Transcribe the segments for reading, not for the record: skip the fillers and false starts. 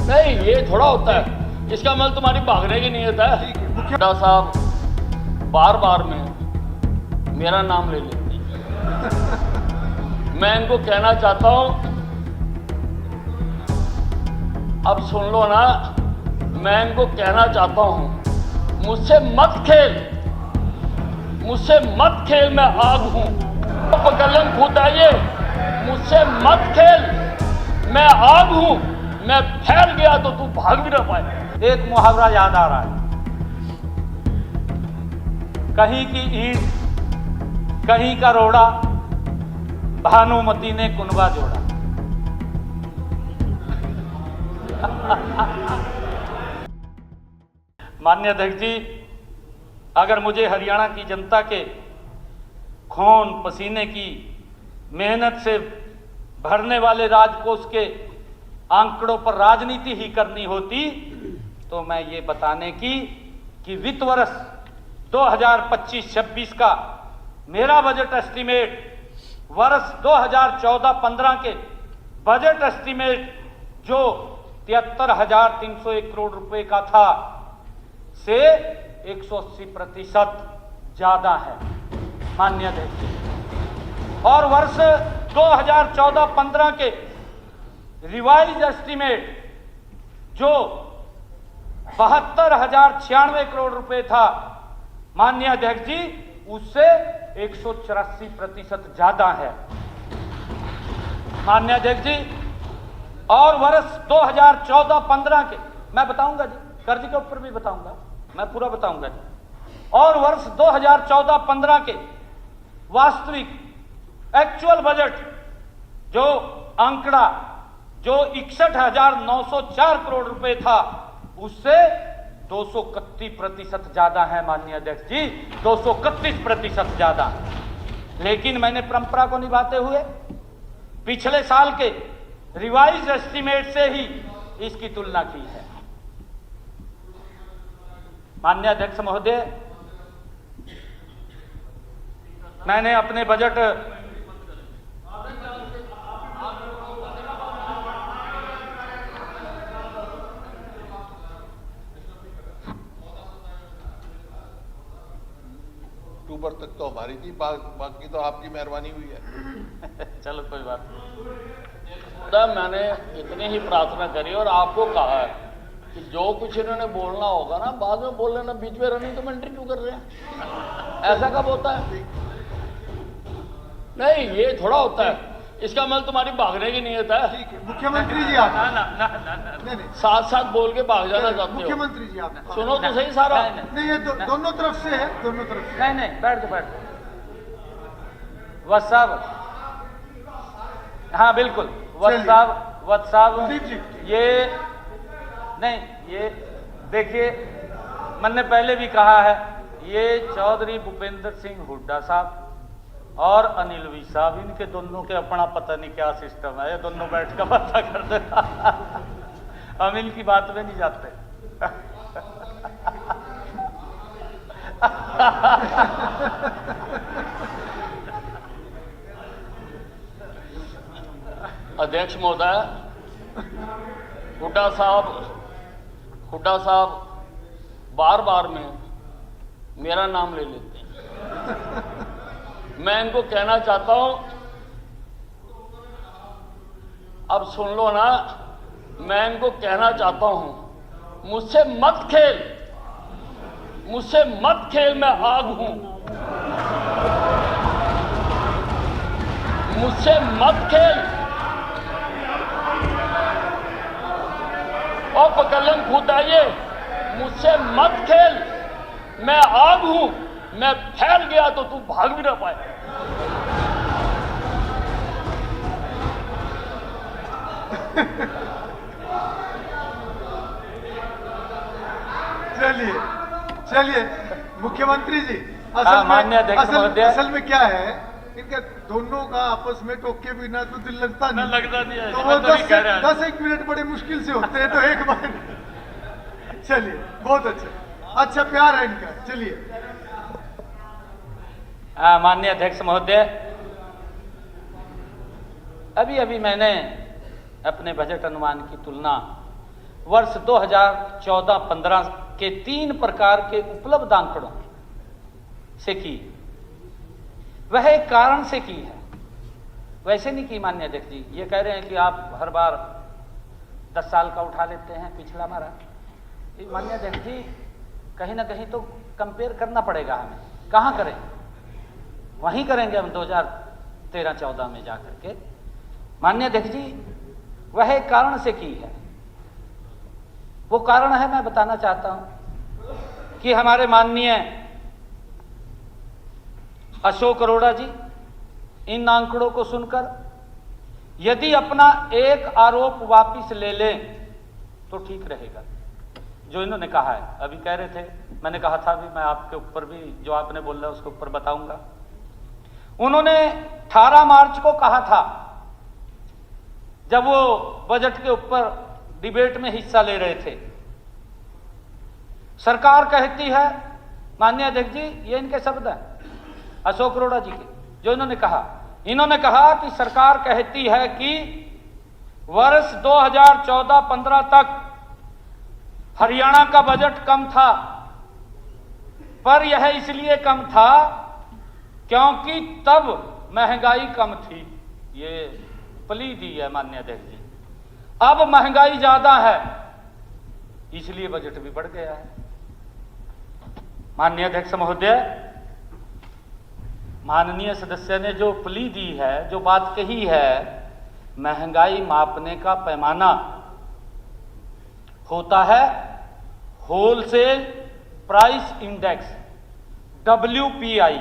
नहीं, ये थोड़ा होता है। इसका मतलब तुम्हारी भागने की नीयत है। हुड्डा साहब बार बार में मेरा नाम ले लेते हैं। मैं इनको कहना चाहता हूं, अब सुन लो ना, मैं इनको कहना चाहता हूं, मुझसे मत खेल, मुझसे मत खेल, मैं आग हूं। कलम खुदाइए, मुझसे मत खेल, मैं आग हूं। मैं फैल गया तो तू भाग भी ना पाए। एक मुहावरा याद आ रहा है, कहीं की ईंट कहीं का रोड़ा, भानुमती ने कुनबा जोड़ा। माननीय अध्यक्ष जी, अगर मुझे हरियाणा की जनता के खून पसीने की मेहनत से भरने वाले राजकोष के आंकड़ों पर राजनीति ही करनी होती तो मैं ये बताने की कि वित्त वर्ष 2025-26 का मेरा बजट एस्टीमेट वर्ष 2014-15 के बजट एस्टीमेट जो 73,301 करोड़ रुपए का था से 180% ज्यादा है माननीय अध्यक्ष जी। और वर्ष 2014-15 के रिवाइज एस्टीमेट जो 72,096 करोड़ रुपए था माननीय अध्यक्ष जी, उससे 184% ज्यादा है माननीय अध्यक्ष जी। और वर्ष 2014-15 के मैं बताऊंगा जी, कर्ज के ऊपर भी बताऊंगा, मैं पूरा बताऊंगा जी। और वर्ष 2014-15 के वास्तविक एक्चुअल बजट जो आंकड़ा जो 61,904 करोड़ रुपए था उससे 231% ज्यादा है माननीय अध्यक्ष जी, 231% ज्यादा। लेकिन मैंने परंपरा को निभाते हुए पिछले साल के रिवाइज एस्टीमेट से ही इसकी तुलना की है माननीय अध्यक्ष महोदय। मैंने अपने बजट अक्टूबर तक तो हमारी थी, बाकी तो आपकी मेहरबानी हुई है। चलो कोई बात नहीं। तब मैंने इतनी ही प्रार्थना करी और आपको कहा है कि जो कुछ इन्होंने बोलना होगा ना बाद में बोल लेना, बीच में रनिंग कमेंट्री क्यों कर रहे हैं? ऐसा कब होता है? नहीं, ये थोड़ा होता है। इसका मतलब तुम्हारी भागने की नीयत है। ठीक है मुख्यमंत्री जी, आप नहीं साथ साथ बोल के भाग जाना चाहते हो। मुख्यमंत्री जी, आप सुनो तो सही सारा। नहीं, ये दोनों तरफ से है, दोनों तरफ से। नहीं बैठ जाओ बैठ जाओ। वत्स साहब, हाँ बिल्कुल वत्स साहब ये नहीं, ये देखिए मैंने पहले भी कहा है, ये चौधरी भूपेंद्र सिंह हुड्डा साहब और अनिल वी साहब, इनके दोनों के अपना पता नहीं क्या सिस्टम है, ये दोनों बैठ कर पता कर देना। हम इनकी बात में नहीं जाते। अध्यक्ष महोदय, हुड्डा साहब बार बार में मेरा नाम ले लेते हैं। मैं इनको कहना चाहता हूं, अब सुन लो ना, मैं इनको कहना चाहता हूं, मुझसे मत खेल, मुझसे मत खेल, मैं आग हूं। मुझसे मत खेल और पकलम खुदाइए, मुझसे मत खेल, मैं आग हूं। मैं फैल गया तो तू भाग भी ना पाए। चलिए मुख्यमंत्री जी, असल में क्या है, इनके दोनों का आपस में टोके बिना तो दिल लगता नहीं है। तो वो 10-1 मिनट बड़े मुश्किल से होते हैं, तो एक बार। चलिए बहुत अच्छा प्यार है इनका। चलिए माननीय अध्यक्ष महोदय, अभी मैंने अपने बजट अनुमान की तुलना वर्ष 2014-15 के 3 प्रकार के उपलब्ध आंकड़ों से की, वह एक कारण से की है, वैसे नहीं की। माननीय अध्यक्ष जी, ये कह रहे हैं कि आप हर बार 10 साल का उठा लेते हैं पिछला हमारा। माननीय अध्यक्ष जी, कहीं ना कहीं तो कंपेयर करना पड़ेगा हमें। कहाँ करें? वहीं करेंगे हम 2013-14 में जाकर के। माननीय अध्यक्ष जी, वह एक कारण से की है। वो कारण है, मैं बताना चाहता हूं कि हमारे माननीय अशोक अरोड़ा जी इन आंकड़ों को सुनकर यदि अपना एक आरोप वापिस ले लें तो ठीक रहेगा। जो इन्होंने कहा है, अभी कह रहे थे, मैंने कहा था भी, मैं आपके ऊपर भी जो आपने बोला उसके ऊपर बताऊंगा। उन्होंने 18 मार्च को कहा था, जब वो बजट के ऊपर डिबेट में हिस्सा ले रहे थे, सरकार कहती है, माननीय अध्यक्ष जी ये इनके शब्द हैं अशोक अरोड़ा जी के, जो इन्होंने कहा कि सरकार कहती है कि वर्ष 2014-15 तक हरियाणा का बजट कम था, पर यह इसलिए कम था क्योंकि तब महंगाई कम थी। ये प्ली दी है माननीय अध्यक्ष जी। अब महंगाई ज्यादा है, इसलिए बजट भी बढ़ गया है। माननीय अध्यक्ष महोदय, माननीय सदस्य ने जो प्ली दी है, जो बात कही है, महंगाई मापने का पैमाना होता है होलसेल प्राइस इंडेक्स WPI।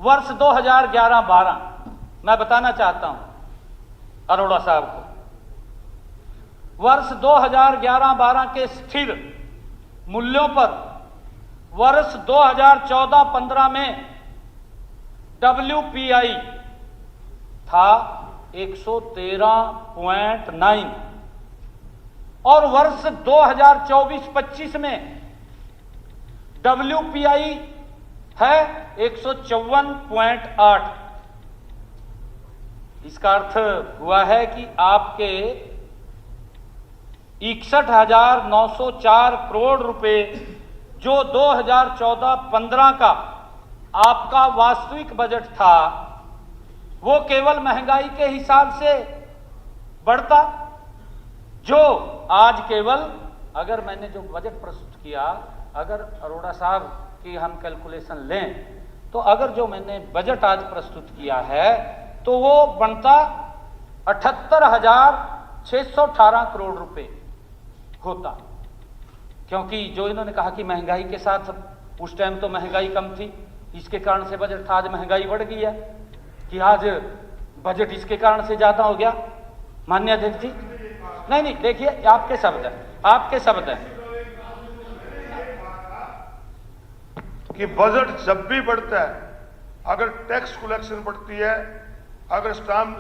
वर्ष 2011-12 मैं बताना चाहता हूं अरोड़ा साहब को, वर्ष 2011-12 के स्थिर मूल्यों पर वर्ष 2014-15 में WPI था 113.9 और वर्ष 2024-25 में WPI है 154.8। इसका अर्थ हुआ है कि आपके 61,904 करोड़ रुपए जो 2014-15 का आपका वास्तविक बजट था, वो केवल महंगाई के हिसाब से बढ़ता, जो आज केवल, अगर मैंने जो बजट प्रस्तुत किया, अगर अरोड़ा साहब की हम कैलकुलेशन लें तो अगर जो मैंने बजट आज प्रस्तुत किया है तो वो बनता 78,618 करोड़ रुपए होता। क्योंकि जो इन्होंने कहा कि महंगाई के साथ, उस टाइम तो महंगाई कम थी, इसके कारण से बजट था, आज महंगाई बढ़ गई है कि आज बजट इसके कारण से ज्यादा हो गया। माननीय अध्यक्ष जी, नहीं, देखिए आपके शब्द हैं कि बजट जब भी बढ़ता है, अगर टैक्स कलेक्शन बढ़ती है, अगर स्टाम्प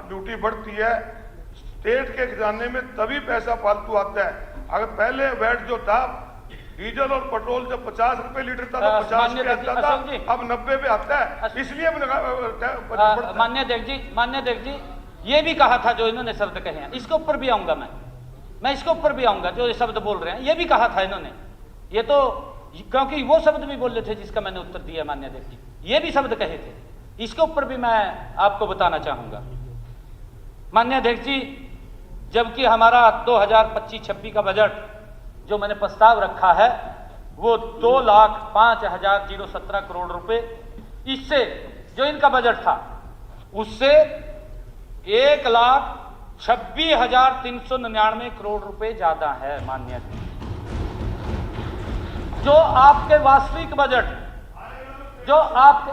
ड्यूटी बढ़ती है, स्टेट के खजाने में तभी पैसा फालतू आता है। अगर पहले वैट जो था, डीजल और पेट्रोल जब 50 रुपए लीटर था तो 50 पे आता था, अब 90 पे आता है, इसलिए माननीय अध्यक्ष जी ये भी कहा था, जो इन्होंने शब्द कहे हैं, इसके ऊपर भी आऊंगा मैं इसके ऊपर भी आऊंगा, जो ये शब्द बोल रहे हैं, ये भी कहा था इन्होंने। ये तो क्योंकि वो शब्द भी बोल रहे थे जिसका मैंने उत्तर दिया माननीय अध्यक्ष जी, ये भी शब्द कहे थे, इसके ऊपर भी मैं आपको बताना चाहूंगा। माननीय अध्यक्ष जी, जबकि हमारा 2025-26 का बजट जो मैंने प्रस्ताव रखा है वो 2,05,017 करोड़ रुपए, इससे जो इनका बजट था उससे 1,26,399 करोड़ रुपए ज्यादा है। माननीय जो आपके वास्तविक बजट, जो आपके,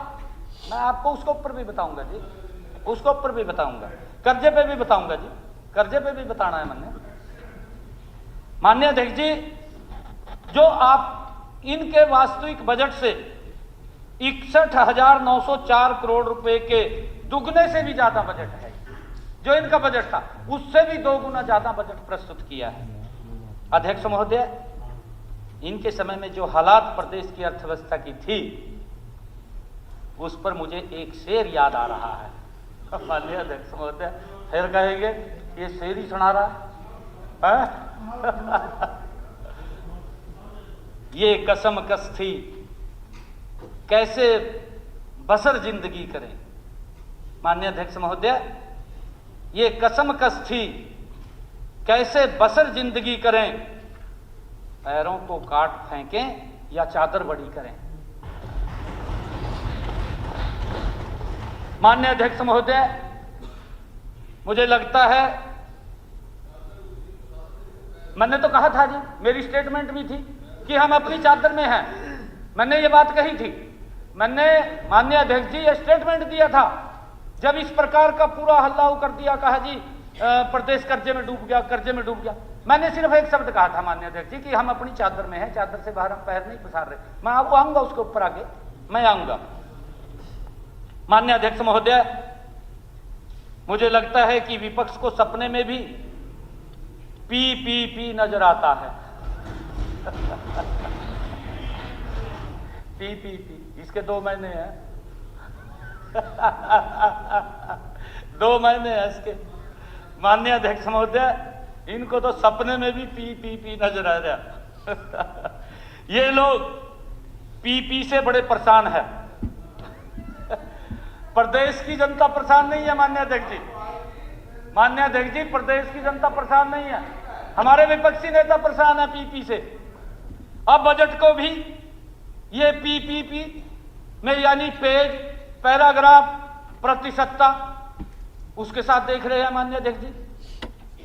मैं आपको उसके ऊपर भी बताऊंगा जी, उसके ऊपर भी बताऊंगा, कर्जे पे भी बताऊंगा जी, कर्जे पे भी बताना है मैंने। माननीय अध्यक्ष जी, जो आप इनके वास्तविक बजट से 61,904 करोड़ रुपए के दुगने से भी ज्यादा बजट है, जो इनका बजट था उससे भी 2 गुना ज्यादा बजट प्रस्तुत किया है। अध्यक्ष महोदय, इनके समय में जो हालात प्रदेश की अर्थव्यवस्था की थी, उस पर मुझे एक शेर याद आ रहा है। माननीय अध्यक्ष महोदय, फिर कहेंगे ये शेर ही सुना रहा है। ये कसम कस थी कैसे बसर जिंदगी करें। माननीय अध्यक्ष महोदय, ये कसम कस थी कैसे बसर जिंदगी करें, पैरों को काट फेंकें या चादर बड़ी करें। माननीय अध्यक्ष महोदय, मुझे लगता है, मैंने तो कहा था जी, मेरी स्टेटमेंट भी थी कि हम अपनी चादर में हैं, मैंने ये बात कही थी। मैंने माननीय अध्यक्ष जी ये स्टेटमेंट दिया था जब इस प्रकार का पूरा हल्ला कर दिया, कहा जी प्रदेश कर्जे में डूब गया, कर्जे में डूब गया। मैंने सिर्फ एक शब्द कहा था माननीय अध्यक्ष जी कि हम अपनी चादर में हैं, चादर से बाहर हम पैर नहीं पसार रहे। मैं आपको आऊंगा उसके ऊपर, आगे मैं आऊंगा। माननीय अध्यक्ष महोदय, मुझे लगता है कि विपक्ष को सपने में भी पी नजर आता है। पी इसके 2 महीने हैं। 2 महीने हैं इसके। माननीय अध्यक्ष महोदय, इनको तो सपने में भी पी नजर आ रहा। ये लोग पी से बड़े परेशान है। प्रदेश की जनता परेशान नहीं है माननीय अध्यक्ष जी। माननीय अध्यक्ष जी, प्रदेश की जनता परेशान नहीं है, हमारे विपक्षी नेता परेशान है पी से। अब बजट को भी ये पी में, यानी पेज, पैराग्राफ, प्रतिशतता, उसके साथ देख रहे हैं माननीय अध्यक्ष जी।